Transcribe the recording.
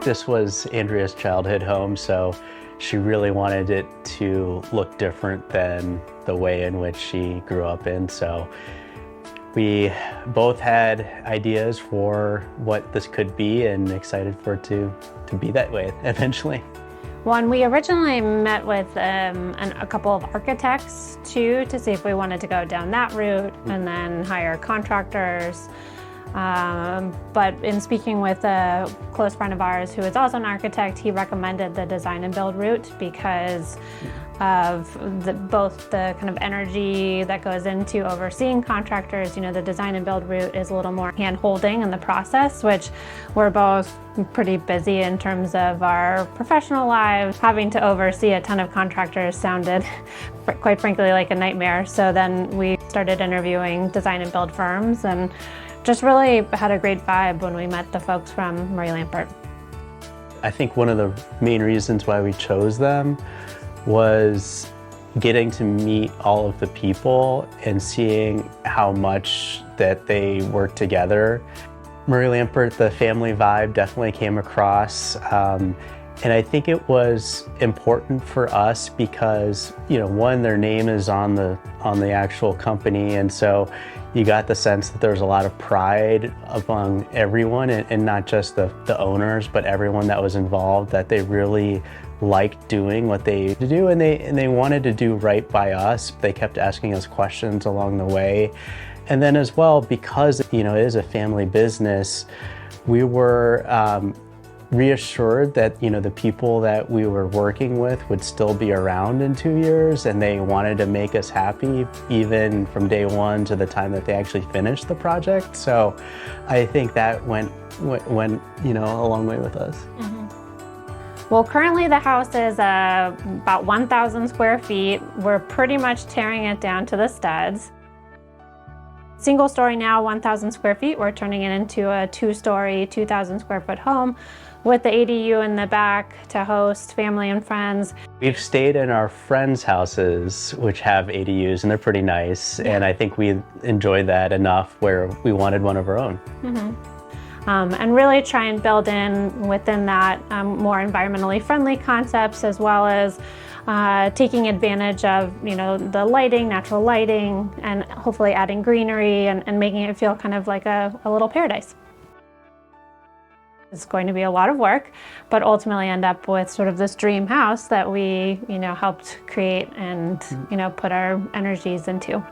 This was Andrea's childhood home, so she really wanted it to look different than the way in which she grew up in. So we both had ideas for what this could be and excited for it to be that way eventually. When we originally met with a couple of architects too, to see if we wanted to go down that route and then hire contractors. But in speaking with a close friend of ours who is also an architect, he recommended the design and build route because of both the kind of energy that goes into overseeing contractors. You know, the design and build route is a little more hand-holding in the process, which we're both pretty busy in terms of our professional lives. Having to oversee a ton of contractors sounded, quite frankly, like a nightmare. So then we started interviewing design and build firms and just really had a great vibe when we met the folks from Murray Lampert. I think one of the main reasons why we chose them was getting to meet all of the people and seeing how much that they work together. Murray Lampert, the family vibe definitely came across. And I think it was important for us because, you know, one, their name is on the actual company, and so you got the sense that there was a lot of pride among everyone, and not just the owners, but everyone that was involved, that they really liked doing what they do, and they wanted to do right by us. They kept asking us questions along the way. And then as well, because, you know, it is a family business, we were reassured that, you know, the people that we were working with would still be around in 2 years, and they wanted to make us happy even from day one to the time that they actually finished the project. So I think that went you know, a long way with us. Mm-hmm. Well, currently the house is about 1,000 square feet. We're pretty much tearing it down to the studs. Single story now, 1,000 square feet. We're turning it into a 2-story, 2,000 square foot home with the ADU in the back to host family and friends. We've stayed in our friends' houses, which have ADUs, and they're pretty nice. Yeah. And I think we enjoyed that enough where we wanted one of our own. Mm-hmm. And really try and build in within that more environmentally friendly concepts, as well as taking advantage of, you know, the lighting, natural lighting, and hopefully adding greenery and making it feel kind of like a little paradise. It's going to be a lot of work, but ultimately end up with sort of this dream house that we, you know, helped create and, you know, put our energies into.